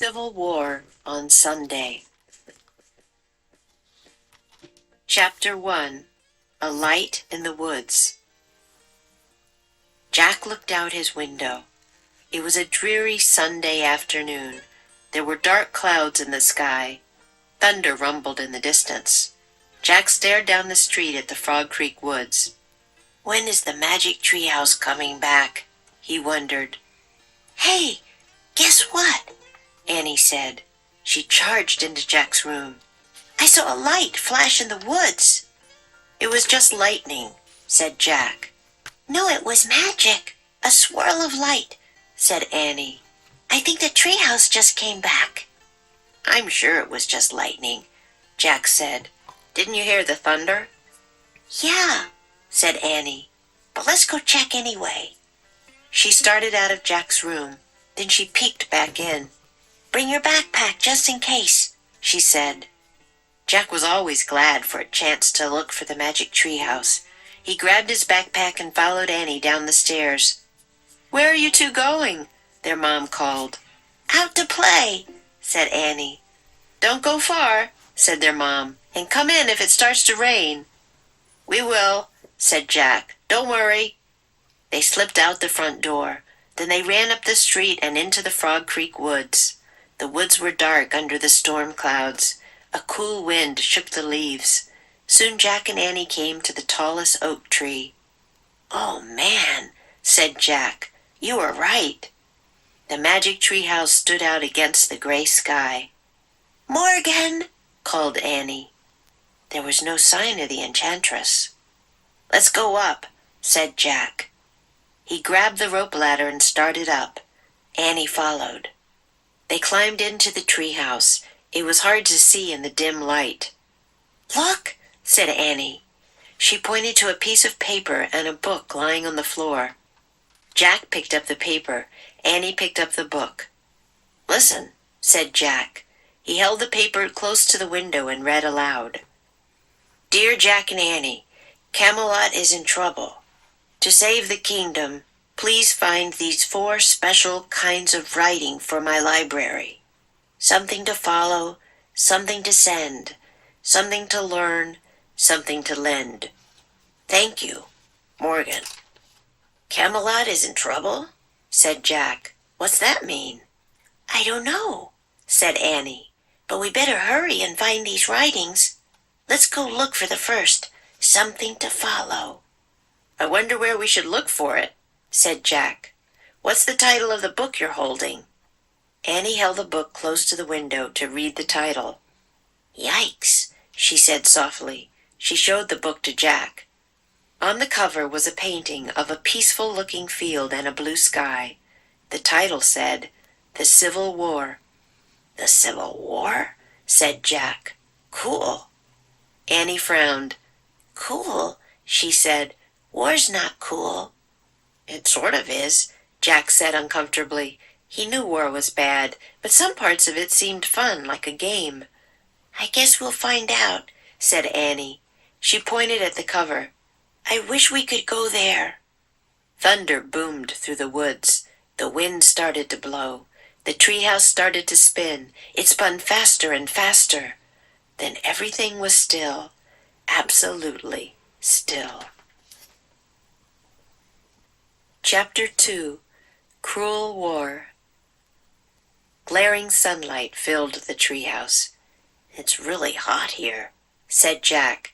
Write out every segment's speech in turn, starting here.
Civil War on Sunday. Chapter 1. A Light in the Woods. Jack looked out his window. It was a dreary Sunday afternoon. There were dark clouds in the sky. Thunder rumbled in the distance. Jack stared down the street at the Frog Creek woods. When is the magic treehouse coming back? He wondered. Hey, guess what? Annie said. She charged into Jack's room. I saw a light flash in the woods. It was just lightning, said Jack. No, it was magic. A swirl of light, said Annie. I think the treehouse just came back. I'm sure it was just lightning, Jack said. Didn't you hear the thunder? Yeah, said Annie. But let's go check anyway. She started out of Jack's room. Then she peeked back in. Bring your backpack just in case, she said. Jack was always glad for a chance to look for the magic treehouse. He grabbed his backpack and followed Annie down the stairs. Where are you two going? Their mom called. Out to play, said Annie. Don't go far, said their mom, and come in if it starts to rain. We will, said Jack. Don't worry. They slipped out the front door. Then they ran up the street and into the Frog Creek woods. The woods were dark under the storm clouds. A cool wind shook the leaves. Soon Jack and Annie came to the tallest oak tree. Oh, man, said Jack. You were right. The magic treehouse stood out against the gray sky. Morgan, called Annie. There was no sign of the enchantress. Let's go up, said Jack. He grabbed the rope ladder and started up. Annie followed. They climbed into the treehouse. It was hard to see in the dim light. Look, said Annie. She pointed to a piece of paper and a book lying on the floor. Jack picked up the paper. Annie picked up the book. Listen, said Jack. He held the paper close to the window and read aloud. Dear Jack and Annie, Camelot is in trouble. To save the kingdom, please find these 4 special kinds of writing for my library. Something to follow, something to send, something to learn, something to lend. Thank you, Morgan. Camelot is in trouble? Said Jack. What's that mean? I don't know, said Annie. But we better hurry and find these writings. Let's go look for the first, something to follow. I wonder where we should look for it, said Jack. What's the title of the book you're holding? Annie held the book close to the window to read the title. Yikes, she said softly. She showed the book to Jack. On the cover was a painting of a peaceful-looking field and a blue sky. The title said, The Civil War. The Civil War? Said Jack. Cool. Annie frowned. Cool, she said. War's not cool. It sort of is, Jack said uncomfortably. He knew war was bad, but some parts of it seemed fun, like a game. I guess we'll find out, said Annie. She pointed at the cover. I wish we could go there. Thunder boomed through the woods. The wind started to blow. The treehouse started to spin. It spun faster and faster. Then everything was still, absolutely still. Chapter 2. Cruel War. Glaring sunlight filled the treehouse. It's really hot here, said Jack.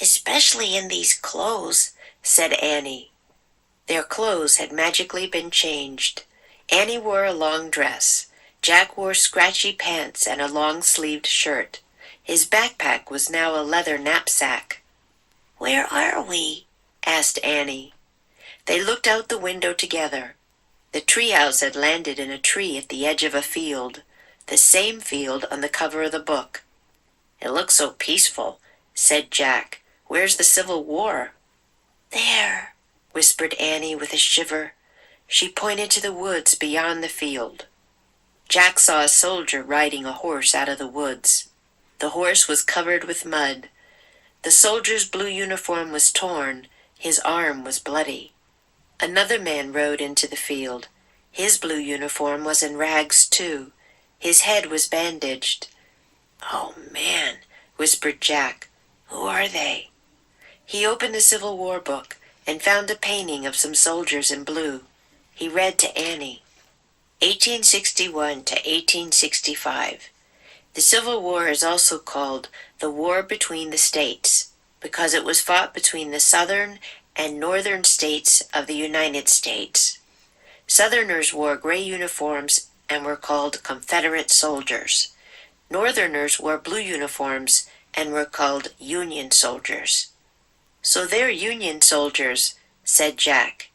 Especially in these clothes, said Annie. Their clothes had magically been changed. Annie wore a long dress. Jack wore scratchy pants and a long-sleeved shirt. His backpack was now a leather knapsack. Where are we? Asked Annie. They looked out the window together. The treehouse had landed in a tree at the edge of a field, the same field on the cover of the book. It looks so peaceful, said Jack. Where's the Civil War? There, whispered Annie with a shiver. She pointed to the woods beyond the field. Jack saw a soldier riding a horse out of the woods. The horse was covered with mud. The soldier's blue uniform was torn. His arm was bloody. Another man rode into the field. His blue uniform was in rags too. His head was bandaged. "Oh, man," whispered Jack. "Who are they?" He opened the Civil War book and found a painting of some soldiers in blue. He read to Annie. 1861 to 1865. The Civil War is also called the War Between the States because it was fought between the southern and northern states of the United States. Southerners wore gray uniforms and were called Confederate soldiers. Northerners wore blue uniforms and were called Union soldiers. "So they're Union soldiers," said Jack.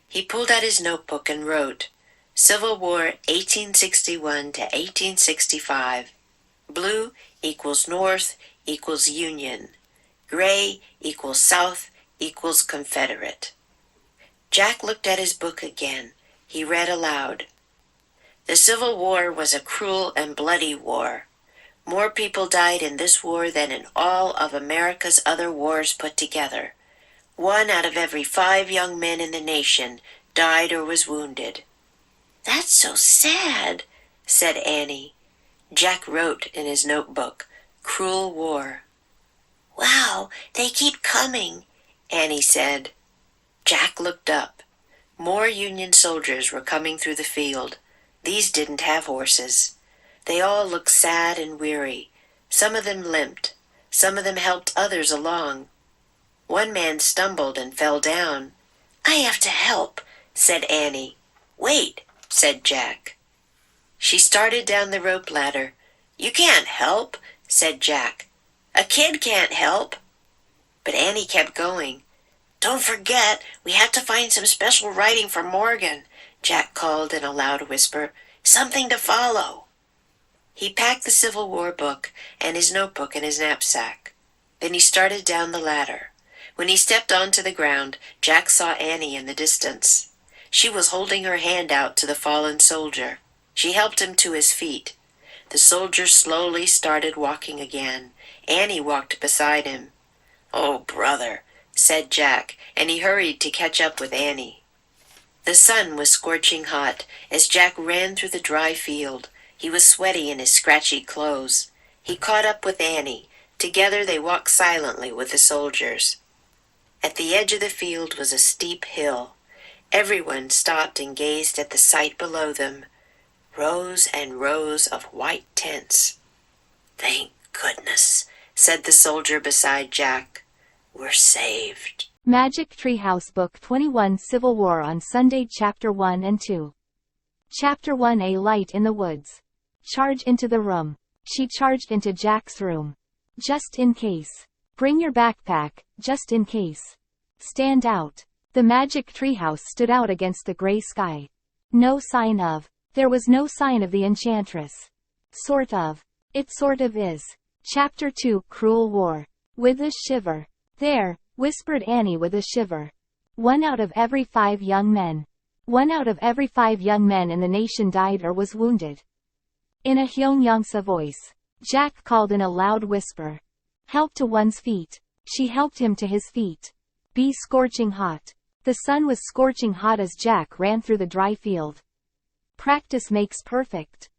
He pulled out his notebook and wrote, "Civil War 1861 to 1865. Blue equals North equals Union. Gray equals South equals Confederate." Jack looked at his book again. He read aloud. "The Civil War was a cruel and bloody war. More people died in this war than in all of America's other wars put together. 1 out of every 5 young men in the nation died or was wounded." "That's so sad," said Annie. Jack wrote in his notebook, "Cruel war." "Wow, they keep coming," Annie said. Jack looked up. More Union soldiers were coming through the field. These didn't have horses. They all looked sad and weary. Some of them limped. Some of them helped others along. One man stumbled and fell down. "I have to help," said Annie. "Wait," said Jack. She started down the rope ladder. "You can't help," said Jack. "A kid can't help." But Annie kept going. "Don't forget, we have to find some special writing for Morgan," Jack called in a loud whisper. "Something to follow." He packed the Civil War book and his notebook in his knapsack. Then he started down the ladder. When he stepped onto the ground, Jack saw Annie in the distance. She was holding her hand out to the fallen soldier. She helped him to his feet. The soldier slowly started walking again. Annie walked beside him. "Oh, brother," said Jack, and he hurried to catch up with Annie. The sun was scorching hot as Jack ran through the dry field. He was sweaty in his scratchy clothes. He caught up with Annie. Together they walked silently with the soldiers. At the edge of the field was a steep hill. Everyone stopped and gazed at the sight below them. Rows and rows of white tents. "Thank goodness," said the soldier beside Jack. "We're saved." ㅣ매직트리하우스 Book 21 Civil War on Sunday Chapter 1 and 2. Chapter 1 A Light in the Woods. Charge into the room. She charged into Jack's room. Just in case. Bring your backpack, just in case. Stand out. The magic treehouse stood out against the gray sky. No sign of. There was no sign of the enchantress. Sort of. It sort of is. Chapter 2 Cruel War. With a shiver. "There," whispered Annie with a shiver. 1 out of every 5 young men. 1 out of every 5 young men in the nation died or was wounded. In a Hyungyangsa voice, Jack called in a loud whisper. Help to one's feet. She helped him to his feet. Be scorching hot. The sun was scorching hot as Jack ran through the dry field. Practice makes perfect.